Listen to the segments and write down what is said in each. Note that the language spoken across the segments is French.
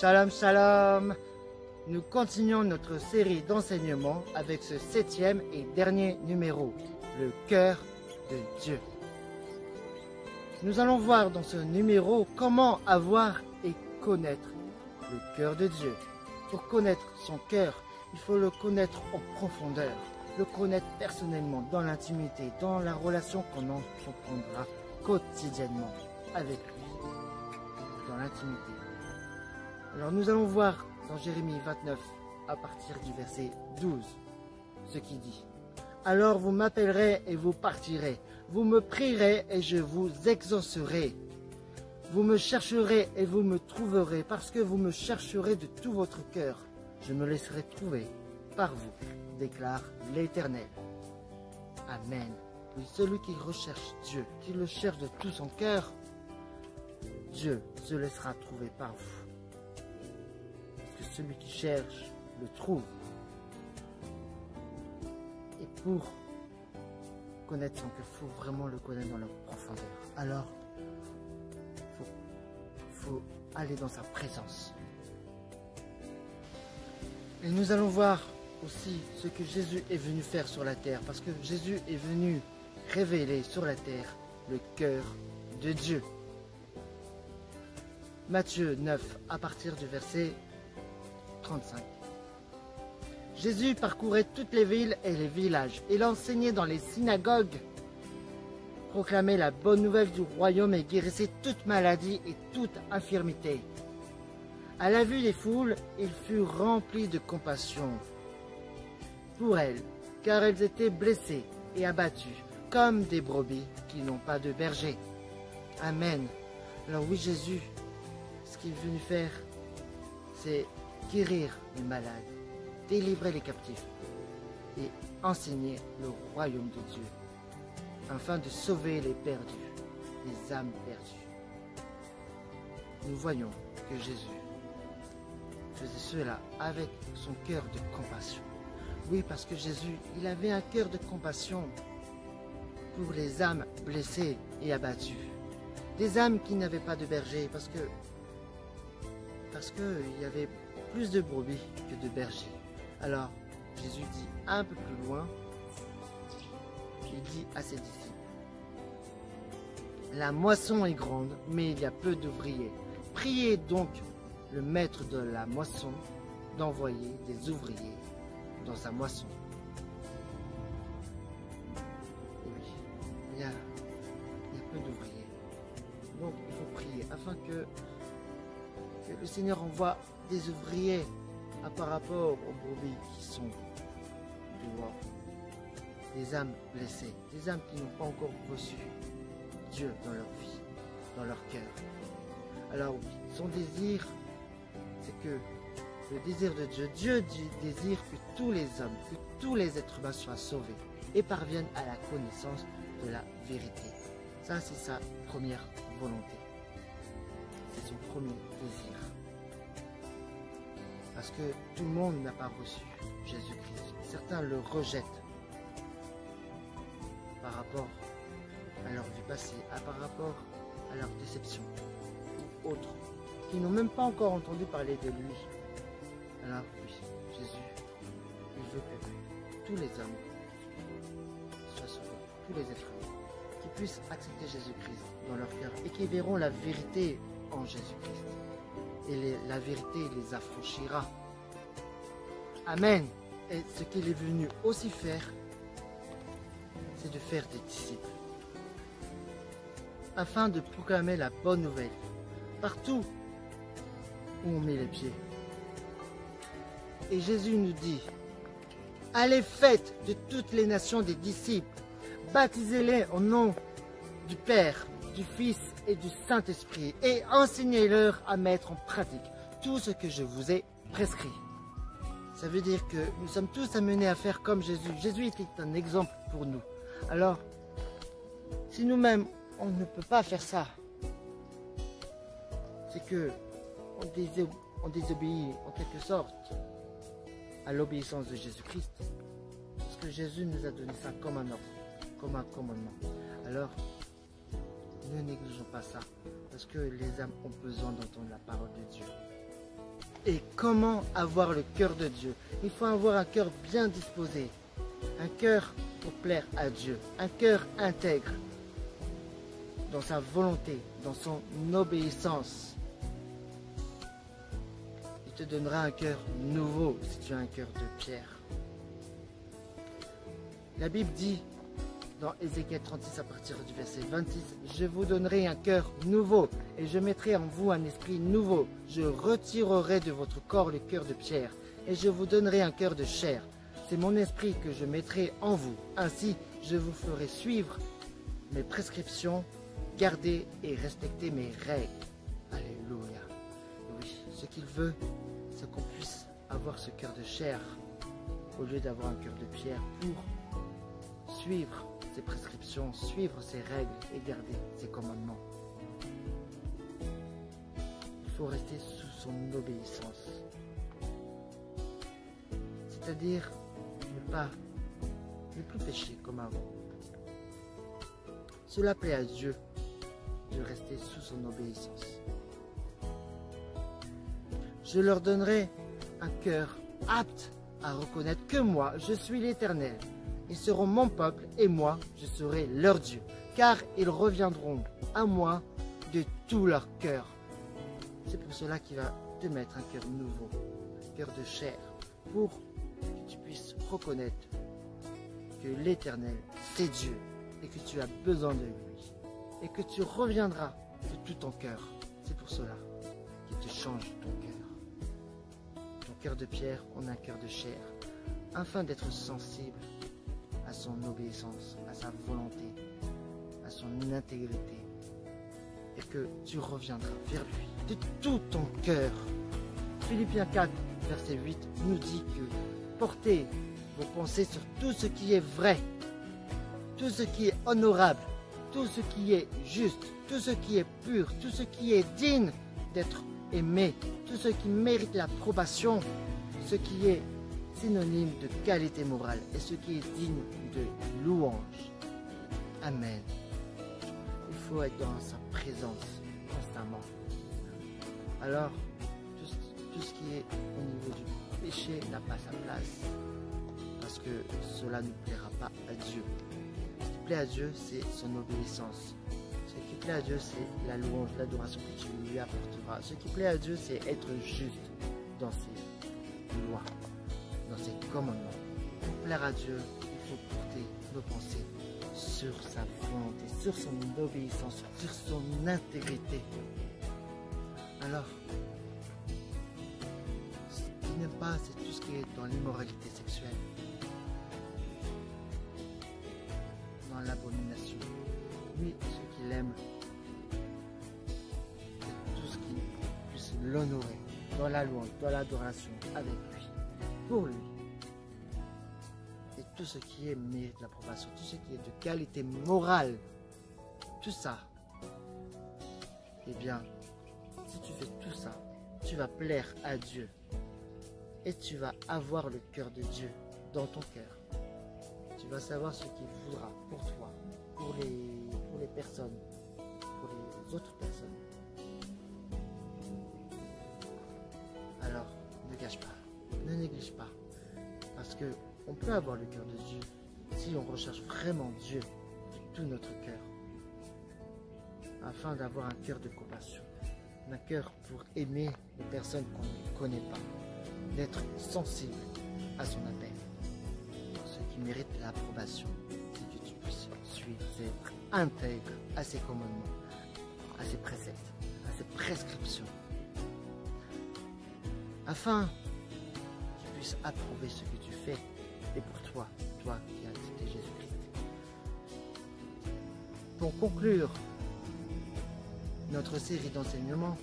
Shalom, shalom. Nous continuons notre série d'enseignements avec ce 7e et dernier numéro, le cœur de Dieu. Nous allons voir dans ce numéro comment avoir et connaître le cœur de Dieu. Pour connaître son cœur, il faut le connaître en profondeur, le connaître personnellement, dans l'intimité, dans la relation qu'on entreprendra quotidiennement avec lui, dans l'intimité. Alors nous allons voir dans Jérémie 29, à partir du verset 12, ce qui dit: « Alors vous m'appellerez et vous partirez, vous me prierez et je vous exaucerai. Vous me chercherez et vous me trouverez, parce que vous me chercherez de tout votre cœur. Je me laisserai trouver par vous, déclare l'Éternel. » Amen. Oui, celui qui recherche Dieu, qui le cherche de tout son cœur, Dieu se laissera trouver par vous. Parce que celui qui cherche le trouve. Et pour connaître son cœur, il faut vraiment le connaître dans la profondeur. Alors, faut aller dans sa présence. Et nous allons voir aussi ce que Jésus est venu faire sur la terre, parce que Jésus est venu révéler sur la terre le cœur de Dieu. Matthieu 9, à partir du verset 35. Jésus parcourait toutes les villes et les villages. Il enseignait dans les synagogues, proclamait la bonne nouvelle du royaume et guérissait toute maladie et toute infirmité. À la vue des foules, il fut rempli de compassion pour elles, car elles étaient blessées et abattues, comme des brebis qui n'ont pas de berger. Amen. Alors oui, Jésus, ce qu'il est venu faire, c'est guérir les malades, délivrer les captifs et enseigner le royaume de Dieu, afin de sauver les perdus, les âmes perdues. Nous voyons que Jésus faisait cela avec son cœur de compassion. Oui, parce que Jésus, il avait un cœur de compassion pour les âmes blessées et abattues. Des âmes qui n'avaient pas de berger, parce que il y avait plus de brebis que de bergers. Alors, Jésus dit un peu plus loin, il dit à ses disciples: « La moisson est grande, mais il y a peu d'ouvriers. Priez donc le maître de la moisson d'envoyer des ouvriers dans sa moisson. » Et oui, il y a peu d'ouvriers. Donc, il faut prier afin que le Seigneur envoie des ouvriers par rapport aux brebis qui sont dehors. Des âmes blessées, des âmes qui n'ont pas encore reçu Dieu dans leur vie, dans leur cœur. Alors oui, son désir, c'est que le désir de Dieu, Dieu désire que tous les hommes, que tous les êtres humains soient sauvés et parviennent à la connaissance de la vérité. Ça, c'est sa première volonté. C'est son premier désir. Parce que tout le monde n'a pas reçu Jésus-Christ. Certains le rejettent par rapport à leur vie passée, par rapport à leur déception, ou autres, qui n'ont même pas encore entendu parler de lui. Alors oui, Jésus, il veut que tous les hommes soient sauvés, tous les êtres humains, qui puissent accepter Jésus-Christ dans leur cœur et qui verront la vérité en Jésus-Christ. Et la vérité les affranchira. Amen. Et ce qu'il est venu aussi faire, c'est de faire des disciples, afin de proclamer la bonne nouvelle partout où on met les pieds. Et Jésus nous dit: « Allez, faites de toutes les nations des disciples, baptisez-les au nom du Père, du Fils et du Saint-Esprit, et enseignez-leur à mettre en pratique tout ce que je vous ai prescrit. » Ça veut dire que nous sommes tous amenés à faire comme Jésus. Jésus était un exemple pour nous. Alors, si nous-mêmes, on ne peut pas faire ça, c'est que on désobéit en quelque sorte à l'obéissance de Jésus-Christ. Parce que Jésus nous a donné ça comme un ordre, comme un commandement. Alors, ne négligeons pas ça, parce que les âmes ont besoin d'entendre la parole de Dieu. Et comment avoir le cœur de Dieu? Il faut avoir un cœur bien disposé, un cœur pour plaire à Dieu, un cœur intègre dans sa volonté, dans son obéissance. Il te donnera un cœur nouveau si tu as un cœur de pierre. La Bible dit dans Ézéchiel 36 à partir du verset 26, « Je vous donnerai un cœur nouveau et je mettrai en vous un esprit nouveau. Je retirerai de votre corps le cœur de pierre et je vous donnerai un cœur de chair. C'est mon esprit que je mettrai en vous. Ainsi, je vous ferai suivre mes prescriptions, garder et respecter mes règles. » Alléluia. Oui, ce qu'il veut, c'est qu'on puisse avoir ce cœur de chair au lieu d'avoir un cœur de pierre pour suivre ses prescriptions, suivre ses règles et garder ses commandements. Il faut rester sous son obéissance. C'est-à-dire ne plus pécher comme avant. Cela plaît à Dieu de rester sous son obéissance. Je leur donnerai un cœur apte à reconnaître que moi, je suis l'Éternel. Ils seront mon peuple et moi, je serai leur Dieu. Car ils reviendront à moi de tout leur cœur. C'est pour cela qu'il va te mettre un cœur nouveau, un cœur de chair, pour que tu puisses reconnaître que l'Éternel, c'est Dieu et que tu as besoin de lui et que tu reviendras de tout ton cœur. C'est pour cela qu'il te change ton cœur. Ton cœur de pierre, on a un cœur de chair, afin d'être sensible à son obéissance, à sa volonté, à son intégrité, et que tu reviendras vers lui de tout ton cœur. Philippiens 4, verset 8 nous dit que portez vos pensées sur tout ce qui est vrai, tout ce qui est honorable, tout ce qui est juste, tout ce qui est pur, tout ce qui est digne d'être aimé, tout ce qui mérite l'approbation, ce qui est synonyme de qualité morale et ce qui est digne de louange. Amen. Il faut être dans sa présence constamment. Alors, tout ce qui est au niveau du péché n'a pas sa place parce que cela ne plaira pas à Dieu. Ce qui plaît à Dieu, c'est son obéissance. Ce qui plaît à Dieu, c'est la louange, l'adoration que tu lui apporteras. Ce qui plaît à Dieu, c'est être juste dans ses lois, dans ses commandements. Pour plaire à Dieu, il faut porter nos pensées sur sa volonté, sur son obéissance, sur son intégrité. Alors, ce qu'il n'aime pas, c'est tout ce qui est dans l'immoralité sexuelle, dans l'abomination. Lui, ce qu'il aime, c'est tout ce qui puisse l'honorer dans la louange, dans l'adoration avec lui, pour lui. Et tout ce qui est mérite l'approbation, tout ce qui est de qualité morale, tout ça, eh bien, si tu fais tout ça, tu vas plaire à Dieu et tu vas avoir le cœur de Dieu dans ton cœur. Tu vas savoir ce qu'il voudra pour toi, pour les personnes, pour les autres personnes. Alors, ne gâche pas, ne néglige pas, parce que on peut avoir le cœur de Dieu si on recherche vraiment Dieu de tout notre cœur, afin d'avoir un cœur de compassion, un cœur pour aimer les personnes qu'on ne connaît pas, d'être sensible à son appel. Ce qui mérite l'approbation, c'est que tu puisses suivre, c'est être intègre à ses commandements, à ses préceptes, à ses prescriptions, afin qu'il puisse approuver ce que tu fais. Et pour toi, toi qui as accepté Jésus-Christ. Pour conclure notre série d'enseignements,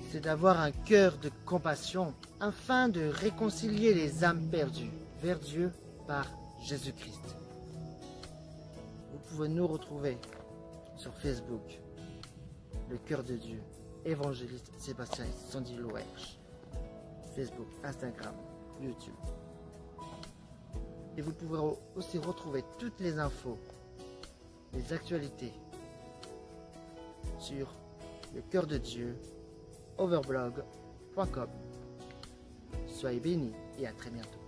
c'est d'avoir un cœur de compassion afin de réconcilier les âmes perdues vers Dieu par Jésus-Christ. Vous pouvez nous retrouver sur Facebook, le cœur de Dieu, évangéliste Sébastien Sandy Loerge, Facebook, Instagram, YouTube. Et vous pouvez aussi retrouver toutes les infos, les actualités sur le cœur de Dieu, overblog.com. Soyez bénis et à très bientôt.